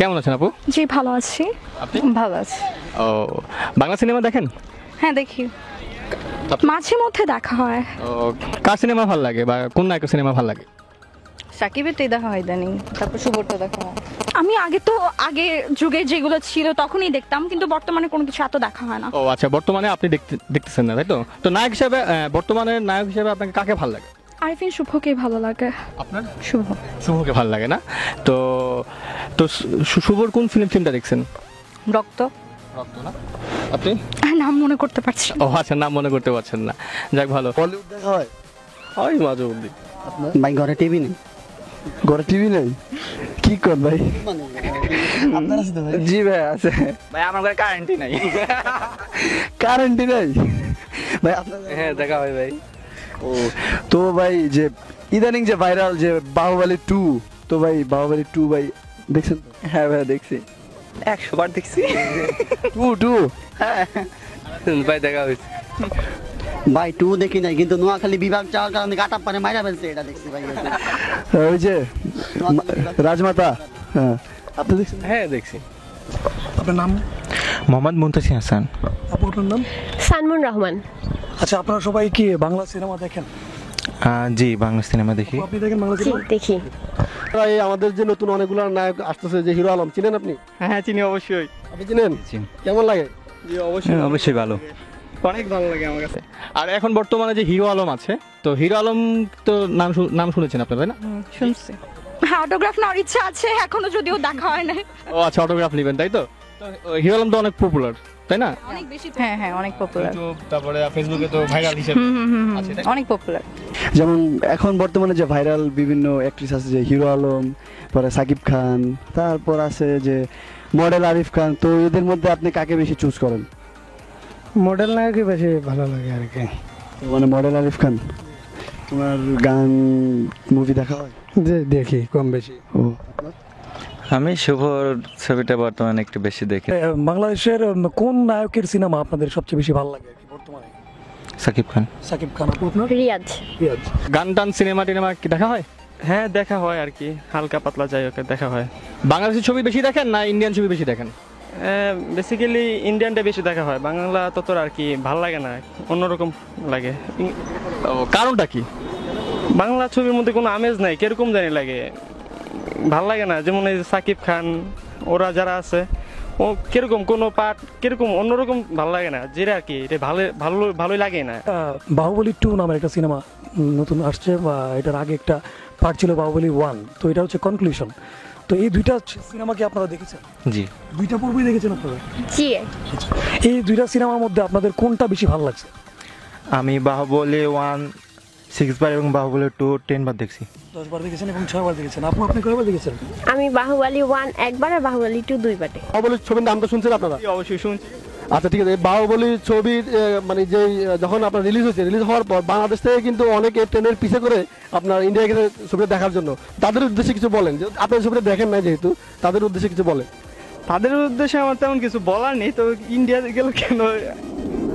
কেমন আছেন আপু? জি ভালো আছি। আপনি? ভালো আছি। ও, বাংলা সিনেমা দেখেন? হ্যাঁ দেখি, মাঝে মধ্যে দেখা হয়। ও, কার সিনেমা ভালো লাগে বা কোন নায়কের সিনেমা ভালো লাগে? সাকিবেরটাই দেখা হয় ইদানিং, তারপর শুভরটা দেখা হয়। আমি আগে যুগে যেগুলো ছিল তখনই দেখতাম, কিন্তু বর্তমানে কোনো কিছু এত দেখা হয় না। ও আচ্ছা, বর্তমানে আপনি দেখতেছেন না, তাই তো? তো নায়ক হিসেবে বর্তমানে নায়ক হিসেবে আপনাকে কাকে ভালো লাগে? আরিফিন শুভকে ভালো লাগে। আপনার? শুভ। শুভকে ভালো লাগে না? তো তো শুভর কোন ফিল্মটা দেখছেন? রক্ত। রক্ত না? আপনি? নাম মনে করতে পারছি না। ও আচ্ছা, নাম মনে করতে পারছেন না, যাক ভালো। বলিউড দেখা হয়? হয় মাঝে মধ্যে। ভাই ঘরে টিভি নেই? ঘরে টিভি নেই? কি কর ভাই? আপনার আছে তো ভাই? জি ভাই আছে। ভাই আমার ঘরে কারেন্টই নাই। কারেন্টই নাই ভাই আপনার? হ্যাঁ দেখা হয় ভাই। ও, তো ভাই যে ইদানিং যে ভাইরাল যে বাহুবলী 2, তো ভাই বাহুবলী 2 ভাই দেখছেন? হ্যাঁ ভাই দেখছি, 100 বার দেখছি। 2 হ্যাঁ ভাই দেখা হয়েছে। ভাই 2 দেখি নাই, কিন্তু নোয়াখালী বিভাগ যাওয়ার কারণে কাটা পারে মাইরা ফেলছে, এটা দেখছি ভাই। ওই যে রাজমাতা, হ্যাঁ আপনি দেখছেন? হ্যাঁ দেখছি। আপনার নাম? মোহাম্মদ মুনতাসির হাসান। আপু আপনার নাম? সানমুন রহমান। আচ্ছা, আপনারা সবাই কি বাংলা সিনেমা দেখেন? জি, বাংলা সিনেমা দেখি। আপনি দেখেন বাংলা জি সিনেমা? দেখি। এই আমাদের যে নতুন অনেকগুলো নায়ক আসতেছে, যে হিরো আলম, চিনেন আপনি? হ্যাঁ চিনি অবশ্যই। আপনি চিনেন? কেমন লাগে? জি অবশ্যই, অবশ্যই ভালো। অনেক ভালো লাগে আমার কাছে। আর এখন বর্তমানে যে হিরো আলম আছে, তো হিরো আলম তো নাম শুনেছেন আপনারা, তাই না? শুনছি। হ্যাঁ, অটোগ্রাফ নেওয়ার ইচ্ছা আছে এখনো, যদিও দেখা হয় না। ও আচ্ছা, অটোগ্রাফ নেবেন তাই তো? তো হিরো আলম তো অনেক পপুলার, তাই না? অনেক বেশি। হ্যাঁ হ্যাঁ, অনেক পপুলার। ইউটিউব, তারপরে ফেসবুকে তো ভাইরাল হিসেবে আছে, তাই না? অনেক পপুলার। যেমন এখন বর্তমানে যে ভাইরাল বিভিন্ন অ্যাক্ট্রেস আছে, যে হিরো আলম, পরে সাকিব খান, তারপর আছে যে মডেল আরিফ খান, তো এদের মধ্যে আপনি কাকে বেশি চুজ করেন? মডেল নায়কই বেশি ভালো লাগে আর কি। তো মানে মডেল আরিফ খান। তোমার গান মুভি দেখা হয়? যে দেখি কম বেশি। ও, আমি শুভর ছবিটা বর্তমানে একটু বেশি দেখি। বাংলাদেশের কোন নায়কের সিনেমা আপনাদের সবচেয়ে বেশি ভালো লাগে আর কি বর্তমানে? সাকিব খান। সাকিব খান। আপু আপনার? রিয়াজ। রিয়াজ। গান টান সিনেমা টিনেমা কি দেখা হয়? হ্যাঁ দেখা হয় আর কি, হালকা পাতলা যাই হোক দেখা হয়। বাংলাদেশের ছবি বেশি দেখেন না ইন্ডিয়ান ছবি বেশি দেখেন? বেসিক্যালি ইন্ডিয়ানটা বেশি দেখা হয়, বাংলা তত আর কি ভাল লাগে না, অন্যরকম লাগে। ও, কারণটা কি? বাংলা ছবির মধ্যে কোনো আমেজ নাই, কিরকম জানি লাগে, ভাল লাগে না। যেমন এই যে সাকিব খান, ওরা যারা আছে, ও কিরকম কোনো পার্ট কিরকম অন্যরকম ভালো লাগে না, যেটা আর কি এটা ভালোই লাগে না। বাহুবলী 2 নামের একটা সিনেমা নতুন আসছে, বা এটার আগে একটা পার্ট ছিল বাহুবলী 1, তো এটা হচ্ছে কনক্লুশন। তো এই দুইটা সিনেমা কি আপনারা দেখেছেন? জি। দুইটা পর্বই দেখেছেন আপনারা? জি। এই দুইটা সিনেমার মধ্যে আপনাদের কোনটা বেশি ভালো লাগছে? আমি বাহুবলী 1 6 বার এবং বাহুবলী 2 10 বার দেখছি। 10 বার দেখেছেন এবং 6 বার দেখেছেন। আপনি কয়বার দেখেছেন? আমি বাহুবলী 1 একবার আর বাহুবলী 2 দুইবার। বাহুবলী ছবির নাম তো শুনছেন আপনারা? অবশ্যই শুনছি। আচ্ছা ঠিক আছে, বাহুবলী ছবির মানে যে যখন আপনার রিলিজ হওয়ার পর বাংলাদেশ থেকে কিন্তু অনেকে ট্রেনের পিছে করে আপনার ইন্ডিয়া গেছে ছবিটা দেখার জন্য। তাদের উদ্দেশ্যে কিছু বলেন, যে আপনার ছবিটা দেখেন না যেহেতু, তাদের উদ্দেশ্যে কিছু বলেন। তাদের উদ্দেশ্যে আমার তেমন কিছু বলার নেই, তো ইন্ডিয়া গেল কেন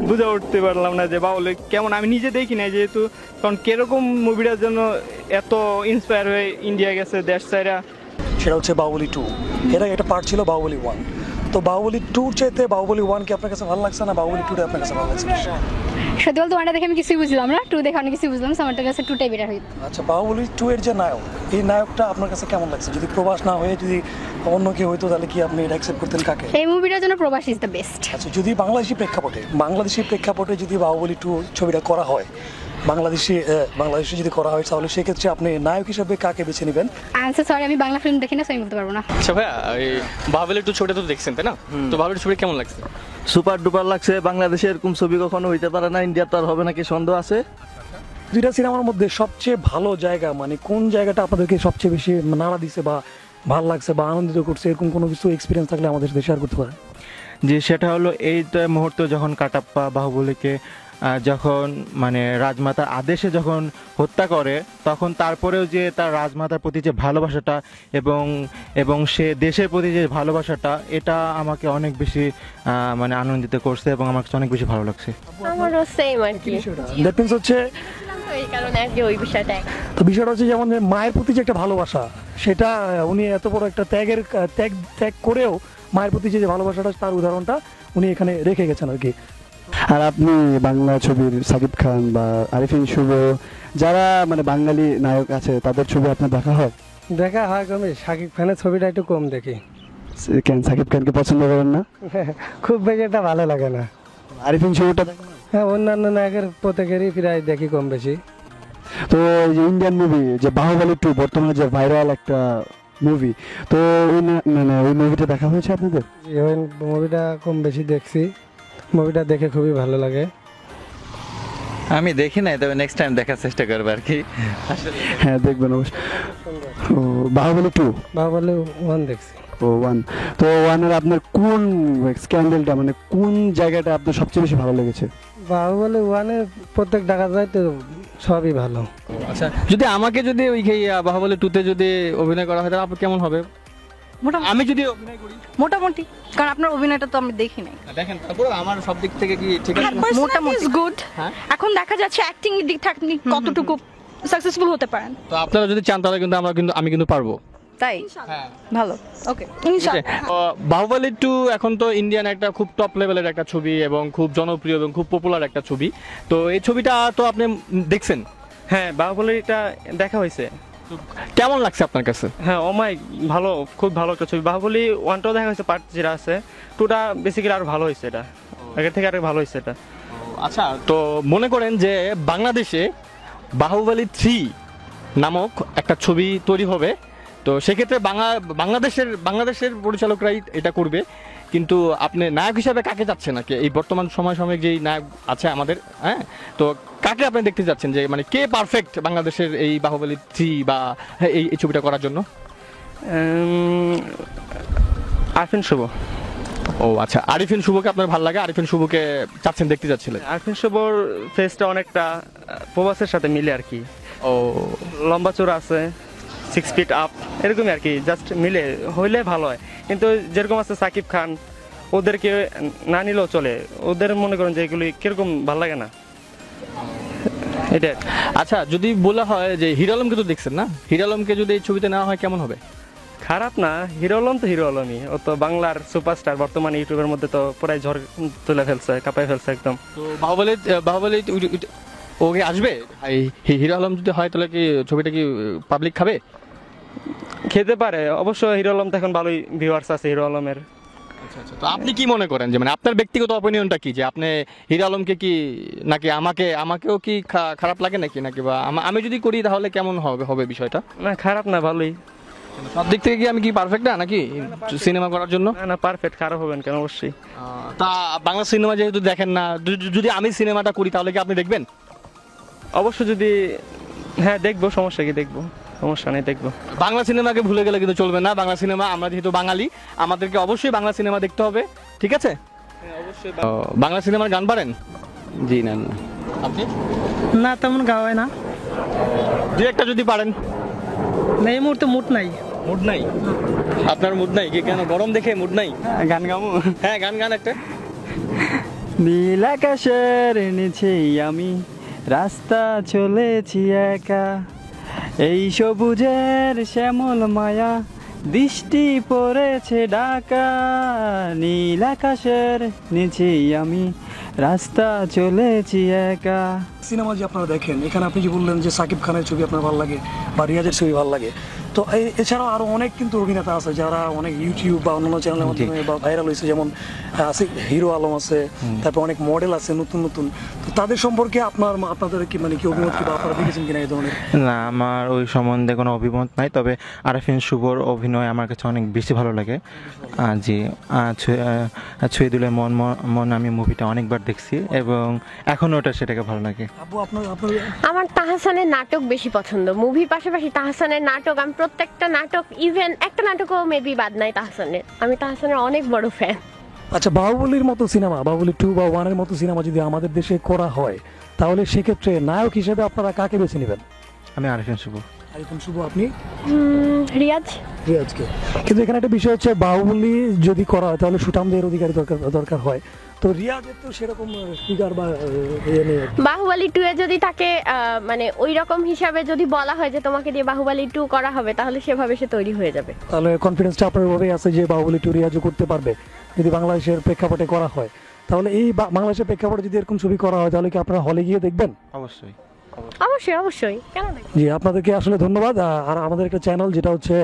বুঝে উঠতে পারলাম না যে বাউলে কেমন। আমি নিজে দেখি না যেহেতু, কারণ কিরকম মুভিটার জন্য এত ইন্সপায়ার হয়ে ইন্ডিয়া গেছে দেশ ছাইরা। সেটা হচ্ছে বাহুবলী 2। এটা পার্ট ছিল বাহুবলী 1। তো বাহুবলী 2 চাইতে বাহুবলী 1 কি আপনার কাছে ভালো লাগছে না বাহুবলী 2 আপনার কাছে ভালো লাগছে? সত্যি বলতে ওয়ানটা দেখে আমি কিছুই বুঝলাম না, 2 দেখে অনেক কিছু বুঝলাম, আমার কাছে 2টাই বেটার হইতো। আচ্ছা, বাহুবলী 2 এর যে নায়ক, এই নায়কটা আপনার কাছে কেমন লাগছে? যদি প্রবাস না হয়ে যদি অন্য কেউ হইতো, তাহলে কি আপনি এটা অ্যাকসেপ্ট করতেন? কাকে? এই মুভিটার জন্য প্রবাস ইজ দ্য বেস্ট। আচ্ছা, যদি বাংলাদেশি প্রেক্ষাপটে যদি বাহুবলী 2 ছবিটা করা হয়, বাংলাদেশে যদি করা হয়, তাহলে সেক্ষেত্রে আপনি নায়ক হিসেবে কাকে বেছে নেবেন? আনসার সরি, আমি বাংলা ফিল্ম দেখি না, আমি বলতে পারবো না। আচ্ছা ভাইয়া, এই বাহুবলী 2 ছবিটা তো দেখছেন তাই না? তো বাহুবলী ছবি কেমন লাগছে? সুপার ডুপার লাগছে। বাংলাদেশে এরকম ছবি কখনো হইতে পারে না, ইন্ডিয়া তো আর হবে নাকি সন্দেহ আছে। দুইটা সিনেমার মধ্যে সবচেয়ে ভালো জায়গা, মানে কোন জায়গাটা আপনাদেরকে সবচেয়ে বেশি নাড়া দিছে বা ভালো লাগছে বা আনন্দিত করছে, এরকম কোনো কিছু এক্সপিরিয়েন্স থাকলে আমাদের সাথে শেয়ার করতে পারেন। যে সেটা হলো এইটা মুহূর্তে যখন কাটাপ্পা বাহুবলীকে যখন মানে রাজমাতার আদেশে যখন হত্যা করে, তখন তারপরেও যে তার রাজমাতার প্রতি যে ভালোবাসাটা এবং সে দেশের প্রতি যে ভালোবাসাটা, এটা আমাকে অনেক বেশি মানে আনন্দিত করছে এবং আমার কাছে অনেক বেশি ভালো লাগছে। আমারও সেম আর কি। দ্যাট মিন্স হচ্ছে তো এই কারণে আর কি ওই বিষয়টা তো বিষয়টা হচ্ছে যেমন যে মায়ের প্রতি যে একটা ভালোবাসা, সেটা উনি এত বড় একটা ত্যাগ করেও মায়ের প্রতি যে ভালোবাসাটা, তার উদাহরণটা উনি এখানে রেখে গেছেন আর কি। আর আপনি বাংলা ছবির সাকিব খান বা আরিফিন শুভ যারা মানে বাঙালি নায়ক আছে তাদের ছবি আপনার দেখা হয়? দেখা হয় কমে, শাকিব খানের ছবিটা একটু কম দেখি। কেন সাকিব খানকে পছন্দ করেন না? খুব বেশি একটা ভালো লাগে না। আরিফিন শুভটা দেখেন? হ্যাঁ, অন্যান্য নায়কের প্রত্যেকেরই প্রায় দেখি কম বেশি। তো এই যে ইন্ডিয়ান মুভি যে বাহুবলী 2 বর্তমানে যে ভাইরাল একটা মুভি, তো ওই মুভিটা দেখা হয়েছে আপনাদের? ওই মুভিটা কম বেশি দেখছি, মুভিটা দেখে খুবই ভালো লাগে। আমি দেখি নাই, তবে নেক্সট টাইম দেখার চেষ্টা করবো আর কি। হ্যাঁ দেখবেন অবশ্যই। ও বাহুবলী 2? বাহুবলী 1 দেখছি। ও 1। তো 1-এর আপনার কোন স্ক্যান্ডেলটা মানে কোন জায়গাটা আপনার সবচেয়ে বেশি ভালো লেগেছে? বাহুবলী 1-এ প্রত্যেক দেখা যায় তো সবই ভালো। আচ্ছা, যদি আমাকে যদি ওই বাহুবলী 2-তে যদি অভিনয় করা হয় তাহলে আপনার কেমন হবে? মোটামুটি আমি যদি অভিনয় করি মোটামুটি, কারণ আপনার অভিনয়টা তো আমি দেখি নাই। দেখেন, তারপর আমার সব দিক থেকে কি ঠিক আছে? মোটামুটি গুড। হ্যাঁ। এখন দেখা যাচ্ছে অ্যাক্টিং এর দিক থেকে আপনি কতটুকু সাকসেসফুল হতে পারেন। তো আপনারা যদি চান তাহলে কিন্তু আমি কিন্তু পারবো। তাই হ্যাঁ, ভালো, ওকে। ইনশাআল্লাহ। বাহুবলী 2 এখন তো ইন্ডিয়ান একটা খুব টপ লেভেলের একটা ছবি এবং খুব জনপ্রিয় এবং খুব পপুলার একটা ছবি। তো এই ছবিটা তো আপনি দেখছেন? হ্যাঁ, বাহুবলীটা দেখা হয়েছে। কেমন লাগছে আপনার কাছে? হ্যাঁ, ভালো, খুব ভালো একটা ছবি। বাহুবলী 1টাও দেখা হয়েছে, পার্ট যেটা আছে, 2টা বেসিক্যালি আরো ভালো হয়েছে, এটা আগের থেকে আরো ভালো হয়েছে এটা। আচ্ছা, তো মনে করেন যে বাংলাদেশে বাহুবলী 3 নামক একটা ছবি তৈরি হবে, তো সেক্ষেত্রে বাংলাদেশের পরিচালকরাই এটা করবে, কিন্তু আপনি নায়ক হিসাবে কাকে যাচ্ছেন নাকি এই বর্তমান সময় যেই নায়ক আছে আমাদের, হ্যাঁ, তো কাকে আপনি দেখতে যাচ্ছেন যে মানে কে পারফেক্ট বাংলাদেশের এই বাহুবলী 3 বা এই ছবিটা করার জন্য? আরিফিন শুভ। ও আচ্ছা, আরিফিন শুভকে আপনার ভালো লাগে? আরিফিন শুভকে চাচ্ছেন, দেখতে যাচ্ছিলেন? আরিফিন শুভর ফেসটা অনেকটা প্রবাসের সাথে মিলে আর কি। ও লম্বা চূড়া আছে, 6 ফিট আপ, এরকমই আর কি, জাস্ট মিলে হইলে ভালো হয়। কিন্তু যেরকম আছে সাকিব খান, ওদেরকে না নিলেও চলে, ওদের মনে করেন যে এগুলি কিরকম ভালো লাগে না এটা। আচ্ছা, যদি বলা হয় যে হিরো আলমকে তো দেখছেন না, হিরো আলমকে যদি এই ছবিতে নেওয়া হয় কেমন হবে? খারাপ না, হিরো আলম তো হিরো আলমই, ও তো বাংলার সুপারস্টার, বর্তমানে ইউটিউবের মধ্যে তো পুরাই ঝড় তুলে ফেলছে, কাঁপাই ফেলছে একদম। তো বাহুবলী ওকে আসবে? হিরো আলম যদি হয় তাহলে কি ছবিটা কি পাবলিক খাবে? খেতে পারে অবশ্য, হিরো আলম তো এখন ভালোই ভিউয়ার্স আছে হিরো আলমের। তো আপনি কি মনে করেন যে মানে আপনার ব্যক্তিগত অপিনিয়নটা কি, যে আপনি হিরো আলমকে কি নাকি আমাকেও কি খারাপ লাগে নাকি বা আমি যদি করি তাহলে কেমন হবে বিষয়টা? না, খারাপ না, ভালোই। সব দিক থেকে কি আমি কি পারফেক্ট না নাকি সিনেমা করার জন্য? না, পারফেক্ট, খারাপ হবেন কেন, অবশ্যই। তা বাংলা সিনেমা যেহেতু দেখেন না, যদি আমি সিনেমাটা করি তাহলে কি আপনি দেখবেন? অবশ্য যদি, হ্যাঁ দেখবো, সমস্যা কি, দেখবো, সমস্যা নেই, দেখবো। বাংলা সিনেমাকে ভুলে গেলে কিন্তু চলবে না। বাংলা সিনেমা, আমরা যেহেতু বাঙালি, আমাদেরকে অবশ্যই বাংলা সিনেমা দেখতে হবে, ঠিক আছে? অবশ্যই। বাংলা সিনেমার গান পারেন? জি না। আপনি? না, তেমন গাওয়াই না। দু একটা যদি পারেন। না, এই মুহূর্তে মুড নাই। মুড নাই? আপনার মুড নাই কি? কেন, গরম দেখে মুড নাই? গান গামু? হ্যাঁ, গান একটা। নীল আকাশের নিচে আমি রাস্তা চলেছি একা, এই সবুজের শ্যামল মায়া দৃষ্টি পড়েছে ঢাকা, নীল আকাশের নিচে আমি রাস্তা চলেছি একা। সিনেমা যে আপনারা দেখেন, এখানে আপনি যে বললেন যে সাকিব খানের ছবি আপনার ভালো লাগে বা রিয়াজের ছবি ভালো লাগে, তো এছাড়াও আরো অনেক কিন্তু অভিনেতা আছে যারা অনেক ইউটিউব বা অন্যান্য চ্যানেলের মাধ্যমে বা ভাইরাল হয়েছে, যেমন আছে হিরো আলম আছে, তারপর অনেক মডেল আছে নতুন। তো তাদের সম্পর্কে আপনাদের কি মানে কি অভিমত, বা আপনারা দেখেছেন কিনা এই ধরনের? না, আমার ওই সম্বন্ধে কোনো অভিমত নাই, তবে আরিফিন শুভর অভিনয় আমার কাছে অনেক বেশি ভালো লাগে। জি, ছুঁয়ে দিলে মন আমি মুভিটা অনেকবার দেখছি এবং এখনও সেটাকে ভালো লাগে। আমার তাহসানের নাটক বেশি পছন্দ, মুভির পাশাপাশি তাহসানের নাটক, আমি প্রত্যেকটা নাটক, ইভেন একটা নাটকও মেবি বাদ নাই তাহসানের, আমি তাহসানের অনেক বড় ফ্যান। আচ্ছা, বাহুবলীর মতো সিনেমা, বাহুবলী 2 বা 1-এর মতো সিনেমা যদি আমাদের দেশে করা হয়, তাহলে সেক্ষেত্রে নায়ক হিসেবে আপনারা কাকে বেছে নেবেন? আমি আরিফিন শুভ। আরিফিন শুভ। আপনি? রিয়াজকে। কিন্তু এখানে একটা বিষয় হচ্ছে, বাহুবলী যদি করা হয় তাহলে সুঠামদের অধিকারী দরকার হয়, তো রিয়াজের তো সেরকম ফিগার বা ইয়ে নেই। বাহুবলী 2 এ যদি তাকে মানে ওই রকম হিসাবে যদি বলা হয় যে তোমাকে দিয়ে বাহুবলী 2 করা হবে, তাহলে সেভাবে সে তৈরি হয়ে যাবে। তাহলে কনফিডেন্সটা আপনার ভাবেই আছে যে বাহুবলী 2 রিয়াজও করতে পারবে যদি বাংলাদেশের প্রেক্ষাপটে করা হয়। তাহলে এই বাংলাদেশের প্রেক্ষাপটে যদি এরকম ছবি করা হয় তাহলে কি আপনারা হলে গিয়ে দেখবেন? অবশ্যই। অবশ্যই অবশ্যই, কেন দেখবেন? জি, আপনাদেরকে আসলে ধন্যবাদ। আর আমাদের একটা চ্যানেল যেটা হচ্ছে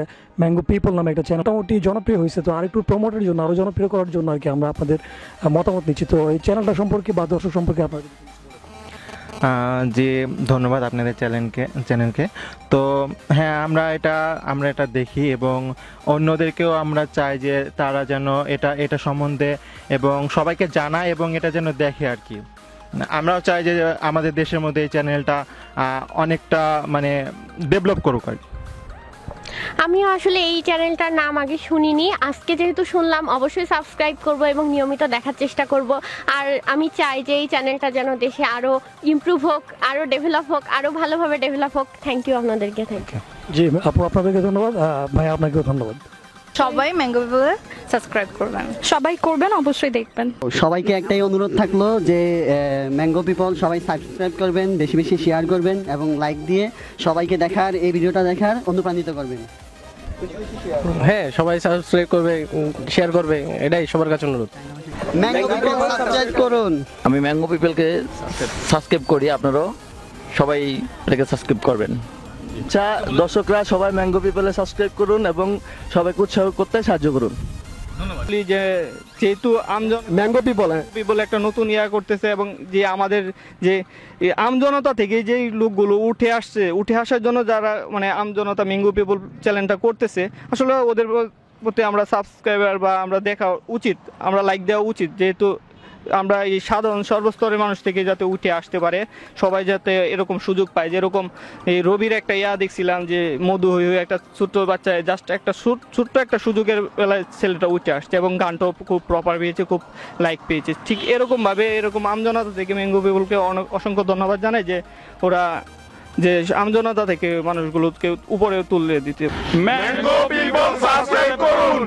ম্যাঙ্গো পিপল নামে একটা চ্যানেল, মোটামুটি জনপ্রিয় হয়েছে। তো আরেকটু প্রমোটের জন্য, আরো জনপ্রিয় করার জন্য আর কি আমরা আপনাদের মতামত নিচ্ছি। তো এই চ্যানেলটা সম্পর্কে বা দর্শক সম্পর্কে আপনাদের যে ধন্যবাদ আপনাদের চ্যানেলকে। তো হ্যাঁ, আমরা এটা দেখি এবং অন্যদেরকেও আমরা চাই যে তারা যেন এটা সম্বন্ধে এবং সবাইকে জানায় এবং এটা যেন দেখে আর কি। আমরাও চাই যে আমাদের দেশের মধ্যে এই চ্যানেলটা অনেকটা মানে ডেভেলপ করুক আর কি। আমিও আসলে এই চ্যানেলটার নাম আগে শুনিনি, আজকে যেহেতু শুনলাম অবশ্যই সাবস্ক্রাইব করব এবং নিয়মিত দেখার চেষ্টা করব। আর আমি চাই যে এই চ্যানেলটা যেন দেশে আরো ইমপ্রুভ হোক, আরো ডেভেলপ হোক, আরো ভালোভাবে ডেভেলপ হোক। থ্যাংক ইউ আপনাদেরকে। Thank you. জি আপু, আপনাদেরকে ধন্যবাদ। ভাই আপনাকেও ধন্যবাদ। সবাই ম্যাঙ্গো পিপলে সাবস্ক্রাইব করবেন। সবাই করবেন, অবশ্যই দেখবেন। সবাইকে একটাই অনুরোধ থাকলো যে ম্যাঙ্গো পিপল সবাই সাবস্ক্রাইব করবেন, বেশি বেশি শেয়ার করবেন এবং লাইক দিয়ে সবাইকে দেখার, এই ভিডিওটা দেখার অনুপ্রাণিত করবেন। হ্যাঁ, সবাই সাবস্ক্রাইব করবে, শেয়ার করবে, এটাই সবার কাছে অনুরোধ। ম্যাঙ্গো পিপল সাবস্ক্রাইব করুন। আমি ম্যাঙ্গো পিপলকে সাবস্ক্রাইব করি, আপনারাও সবাই এটাকে সাবস্ক্রাইব করবেন। আচ্ছা, দর্শকরা সবাই ম্যাঙ্গো পিপলে সাবস্ক্রাইব করুন এবং সবাইকে উৎসাহ করতে সাহায্য করুন। যে যেহেতু ম্যাঙ্গো পিপল একটা নতুন ইয়া করতেছে এবং যে আমাদের যে আমজনতা থেকে যে লোকগুলো উঠে আসার জন্য যারা মানে আমজনতা ম্যাঙ্গো পিপল চ্যানেলটা করতেছে, আসলে ওদের প্রতি আমরা সাবস্ক্রাইবার বা আমরা দেখা উচিত, আমরা লাইক দেওয়া উচিত, যেহেতু আমরা এই সাধারণ সর্বস্তরের মানুষ থেকে যাতে উঠে আসতে পারে, সবাই যাতে এরকম সুযোগ পায়। যেরকম এই রবির একটা দেখছিলাম যে মধু হয়ে একটা ছোট্ট বাচ্চা জাস্ট একটা ছোট্ট একটা সুযোগের বেলায় ছেলেটা উঠে আসছে এবং গানটাও খুব প্রপার পেয়েছে, খুব লাইক পেয়েছে। ঠিক এরকমভাবে এরকম আমজনতা থেকে ম্যাঙ্গো পিপলকে অসংখ্য ধন্যবাদ জানাই যে ওরা যে আমজনতা থেকে মানুষগুলোকে উপরে তুলে দিতে। ম্যাঙ্গো পিপল সাবস্ক্রাইব করুন।